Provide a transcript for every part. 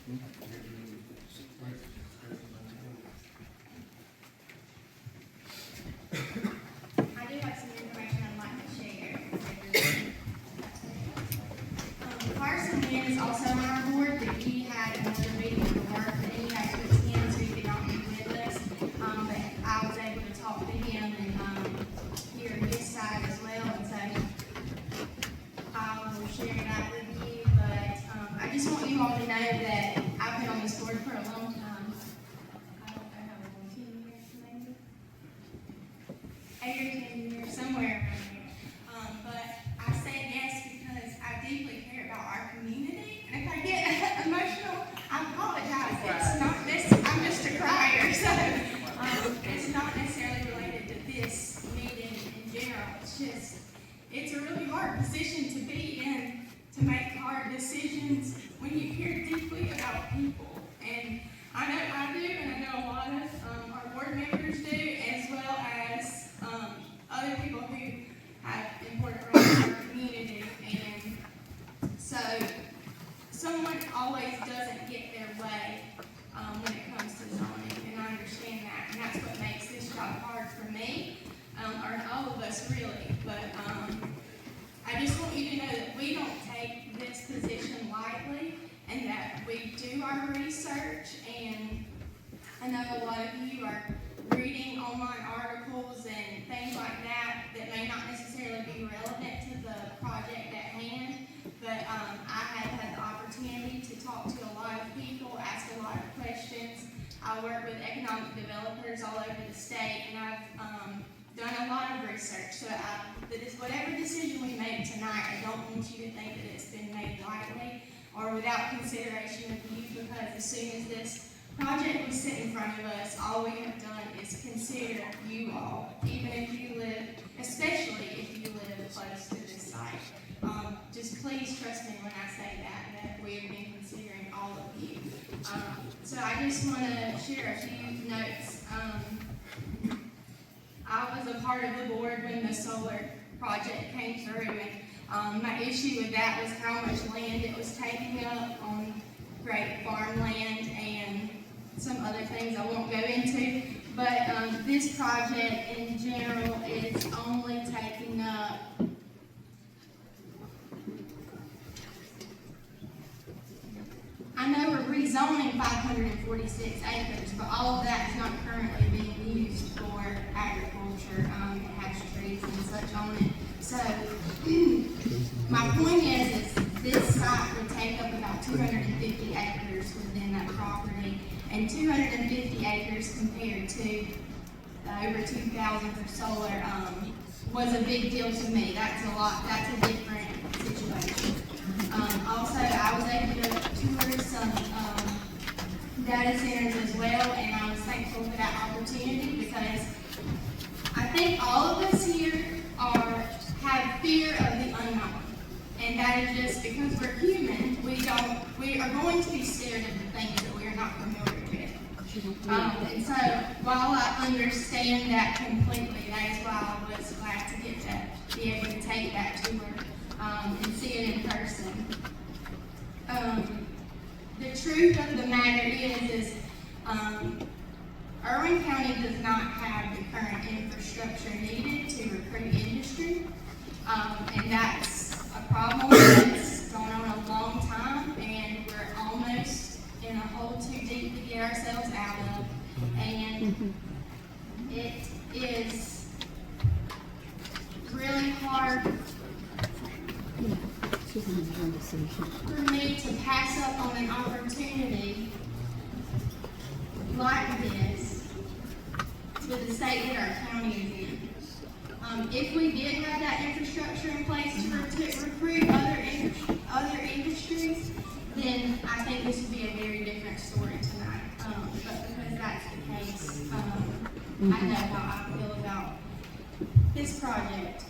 I do have some information I'd like to share. Quarterman is also on our board, but he had another meeting for work that he had to attend, so he could not be with us. But I was able to talk to him and hear his side as well, and so I will share that with you. But I just want you all to know that I've been on this board for a long time. I don't know how long, 10 years maybe? 8 or 10 years, somewhere around there. But I said yes because I deeply care about our community. And if I get emotional, I apologize. It's not necessarily, I'm just a crier, so it's not necessarily related to this meeting in general. It's just, it's a really hard position to be in, to make hard decisions when you care deeply about people. And I know I do, and I know a lot of our board members do, as well as other people who have important roles in our community. And so someone always doesn't get their way when it comes to zoning, and I understand that, and that's what makes this job hard for me, or all of us really. But I just want you to know that we don't take this position lightly, and that we do our research. And I know a lot of you are reading online articles and things like that that may not necessarily be relevant to the project at hand, but I have had the opportunity to talk to a lot of people, ask a lot of questions. I work with economic developers all over the state, and I've done a lot of research. So whatever decision we make tonight, I don't want you to think that it's been made lightly or without consideration of you, because as soon as this project was set in front of us, all we have done is consider you all, even if you live, especially if you live close to this site. Just please trust me when I say that we have been considering all of you. So I just want to share a few notes. I was a part of the board when the solar project came through, and my issue with that was how much land it was taking up on great farmland and some other things I won't go into. But this project in general is only taking up I know we're rezoning 546 acres, but all of that is not currently being used for agriculture. It has trees and such on it. So my point is this site would take up about 250 acres within that property, and 250 acres compared to over 2,000 for solar was a big deal to me. That's a lot. That's a different situation. Also, I was able to tour some data centers as well, and I was thankful for that opportunity, because I think all of us here have fear of the unknown, and that is just because we're human. We are going to be scared of the things that we are not familiar with. And so, while I understand that completely, that is why I was glad to get to be able to take that tour and see it in person. The truth of the matter is Irwin County does not have the current infrastructure needed to recruit industry, and that's a problem that's gone on a long time, and we're almost in a hole too deep to get ourselves out of, and it is really hard for me to pass up on an opportunity like this with the state that our county is in. If we did have that infrastructure in place to recruit other industries, then I think this would be a very different story tonight. But because that's the case, I know how I feel about this project.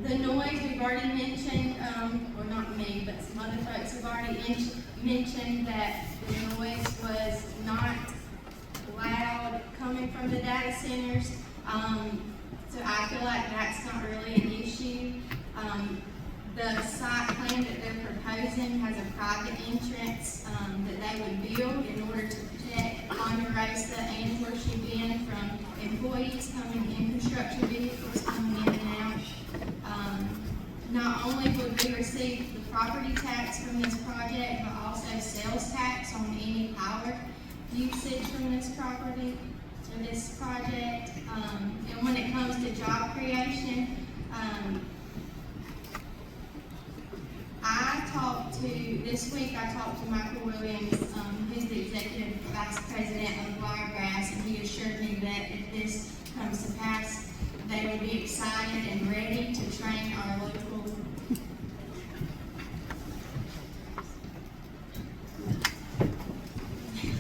The noise we've already mentioned, well, not me, but some other folks have already mentioned that the noise was not loud coming from the data centers. So I feel like that's not really an issue. The site plan that they're proposing has a private entrance that they would build in order to protect Ponderosa and Horseshoe Bend from employees coming in, construction vehicles coming in and out. Not only would we receive the property tax from this project, but also sales tax on any power usage from this property or this project. And when it comes to job creation, this week I talked to Michael Williams, who's the executive vice president of Wiregrass, and he assured me that if this comes to pass, they would be excited and ready to train our local.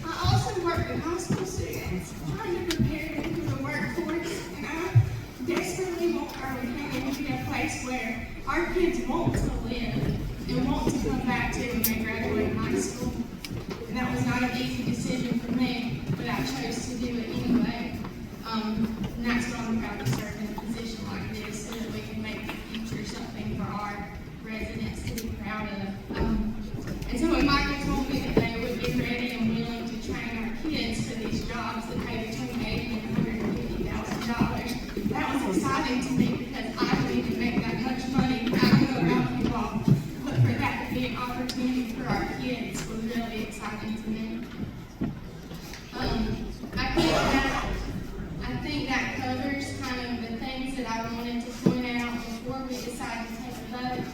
I also work with high school students, trying to prepare them for the workforce, and I desperately want Irwin County to be a place where our kids want to live and want to come back to when they graduate high school. And that was not an easy decision for me, but I chose to do it anyway. And that's why I'm proud to serve in a position like this, so that we can make the future something for our residents to be proud of. And so when Michael told me that they would be ready and willing to train our kids for these jobs that pay between $80,000 and $150,000, that was exciting to me because I don't even make that much money. I don't know about you all, but for that to be an opportunity for our kids was really exciting to me. I think that covers kind of the things that I wanted to point out before we decide to take a vote.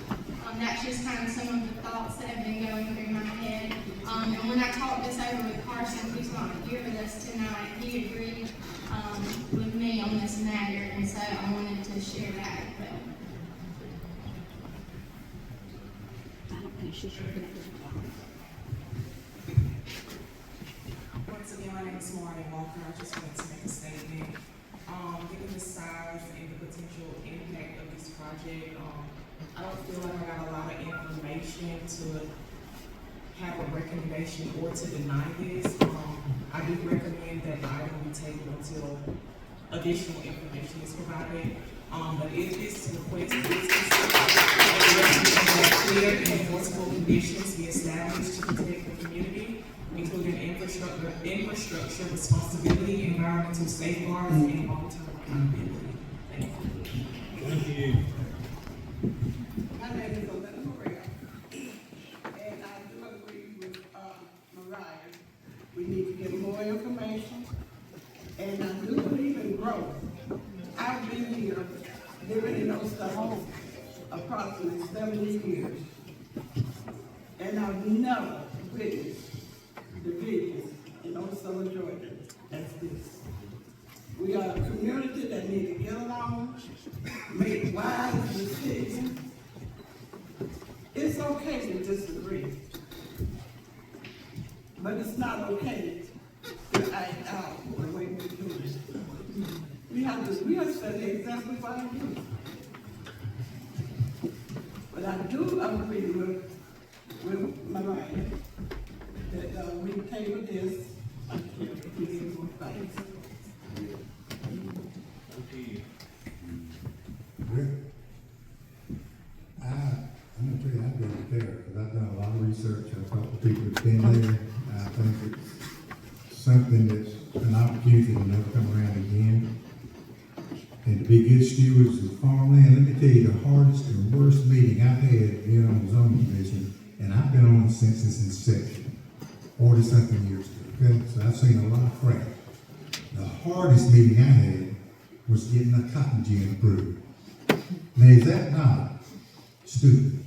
That's just kind of some of the thoughts that have been going through my head. And when I talked this over with Carson, who's not here with us tonight, he agreed with me on this matter, and so I wanted to share that as well. Once again, my name is Marty Walker. I just wanted to make a statement. Given the size and the potential impact of this project, I don't feel like I got a lot of information to have a recommendation or to deny this. I do recommend that the item be tabled until additional information is provided. But if this request is clear and enforceable conditions be established to protect the community, including infrastructure responsibility, environmental safeguards, and long-term accountability. Thank you. Thank you. My name is Ocilla-Irwin, and I do agree with Mariah. We need to get more information, and I do believe in growth. I've been here living in Ocilla approximately 70 years, and I've never witnessed divisions in Ocilla, Georgia, as this. We are a community that need to get along, make wise decisions. It's okay to disagree, but it's not okay to act out the way we do it. We have to set the example for our youth. But I do agree with Mariah that we table this until we get more facts. I'm going to tell you, I've been there because I've done a lot of research. I've talked to people who've been there. I think it's something that's an opportunity to never come around again. And to be good stewards of farmland, let me tell you, the hardest and worst meeting I've had being on the zoning commission, and I've been on it since its inception, 40-something years ago. Okay? So I've seen a lot of crap. The hardest meeting I had was getting a cotton gin approved. Now, is that not stupid?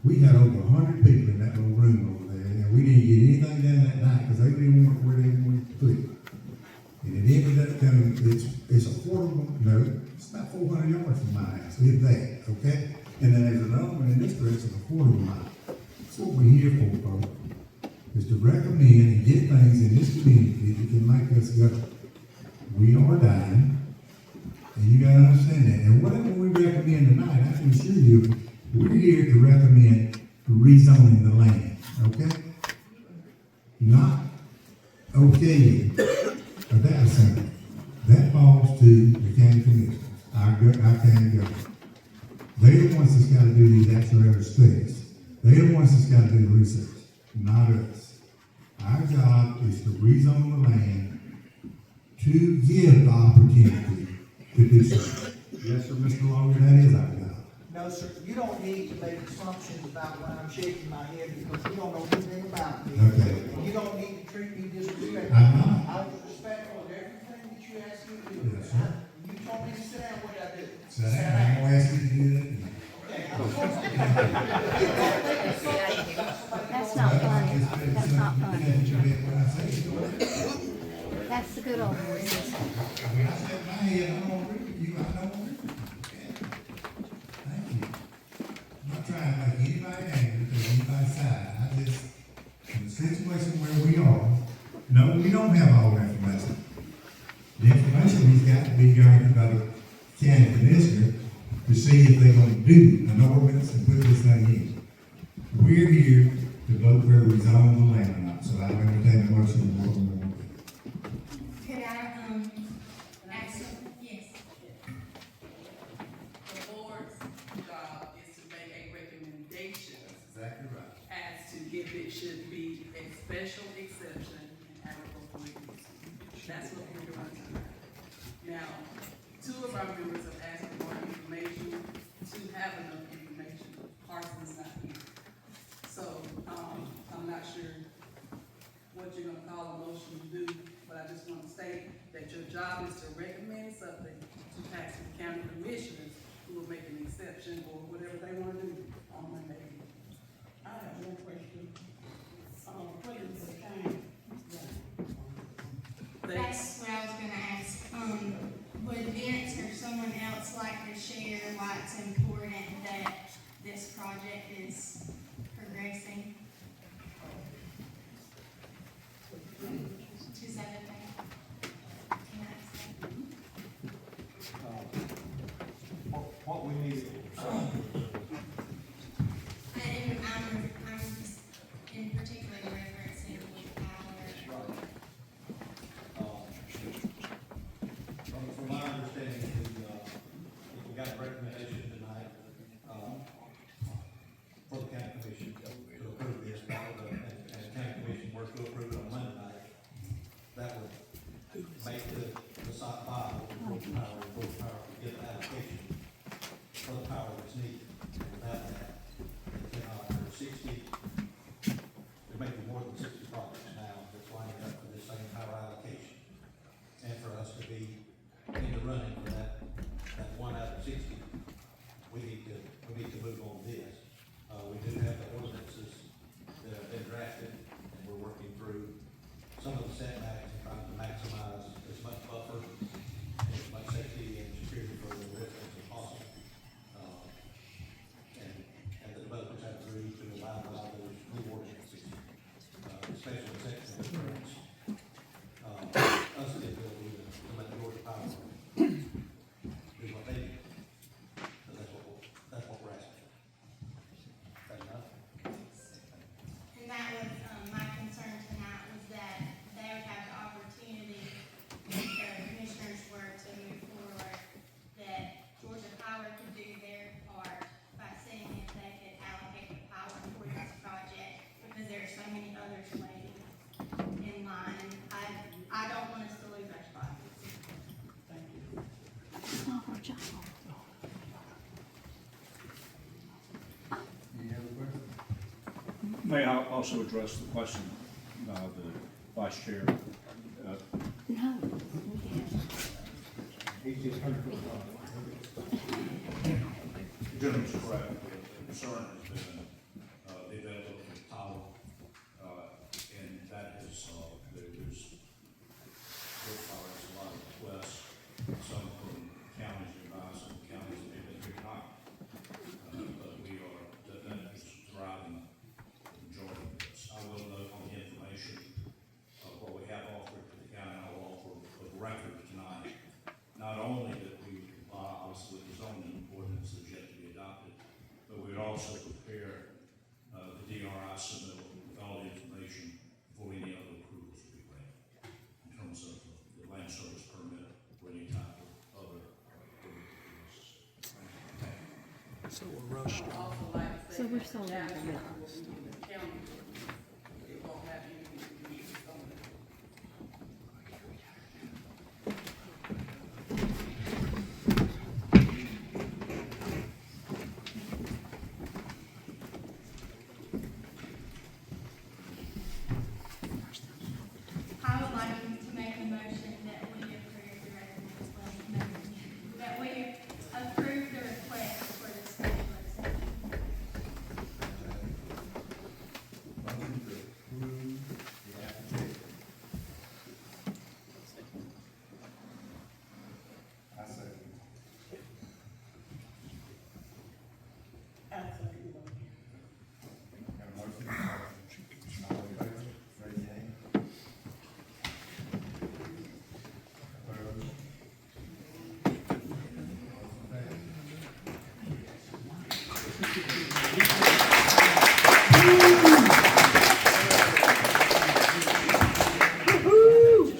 We had over 100 people in that little room over there, and we didn't get anything done that night because they didn't want it where they wanted to put it. And it ended up coming, it's affordable, no, it's about 400 yards from my house, if that, okay? And then there's another one in this direction, affordable mile. That's what we're here for, folks, is to recommend and get things in this community that can make us go. We are dying, and you gotta understand that. And whatever we recommend tonight, I can assure you, we're here to recommend rezoning the land, okay? Not okay a data center. That falls to the county commission, our county government. They're the ones that's gotta do these actuarial studies. They're the ones that's gotta do the research, not us. Our job is to rezone the land to give the opportunity to do so. Yes, sir, Mr. Lawyer, that is our job. No, sir, you don't need to make assumptions about why I'm shaking my head because you don't know anything about me. Okay. And you don't need to treat me disrespectful. I'm not. I was respectful of everything that you asked me to do. Yes, sir. You told me to sit down, what did I do? So I'm gonna ask you to do that. Okay, I'm going to. That's not funny. That's not funny. That's the good old voices. When I said my head, I don't agree with you, I don't agree with you. Thank you. I'm not trying to make anybody angry to anybody's side, I just, in the situation where we are, no, we don't have all the information. The information has got to be guarded by the county commissioner to see if they're gonna do an ordinance and put this thing in. We're here to vote for a rezone the land or not, so I entertain the motion of what we want to do. Could I, ask some, yes. The board's job is to make a recommendation Exactly right. as to if it should be a special exception in agricultural use. That's what we're doing tonight. Now, two of our members have asked for more information, to have enough information. Carson's not here. So, I'm not sure what you're gonna call a motion to do, but I just want to state that your job is to recommend something to pass the county commissioners who will make an exception or whatever they wanna do on Monday. I have one question. What is the time? That's what I was gonna ask. Would Vince or someone else like to share why it's important that this project is progressing? Is that okay? Can I ask that? What we need, And I'm just in particular referencing our. from my understanding, we got a recommendation tonight, for the county commission to approve this, and the county commission were to approve it on Monday night. That would make the site viable for the power to get the application for the power that's needed. Without that, they cannot, there's 60, there may be more than 60 projects now that's lining up for this same power allocation. And for us to be in the running for that one out of 60, we need to move on this. We do have the ordinances that have been drafted, and we're working through some of the setbacks and trying to maximize as much buffer, as much safety and security for the residents as possible. And the developers have agreed to allow those new ordinances, especially section of insurance, us the ability to let Georgia Power do what they do. So that's what we're asking for. Fair enough? And that was, my concern tonight was that they would have the opportunity, if the commissioners were to move forward, that Georgia Power could do their part by seeing if they could allocate the power for this project, because there are so many others waiting in line. I don't want us to lose our spot. Thank you. It's not our job. May I also address the question, the vice chair? No. The gentleman's correct. The concern has been, the availability of power, and that is, there's a lot of requests, some from counties nearby, some counties that have been very high. But that is driving the majority of this. I will note on the information of what we have offered to the county, I will offer of record tonight, not only that we comply obviously with the zoning ordinances yet to be adopted, but we would also prepare the DRI submittal with all the information before any other approvals will be granted, in terms of the land service permit or any type of other approval process. also like to say So we're that so the out of Datacenter it. will be the county. It won't have anything to do with something. I would like to make a motion that we approve the recommended, that we approve the request for the special exception. Motion to approve the application. I second. Absolutely. Got a motion? All in favor, raise your hand. Opposed?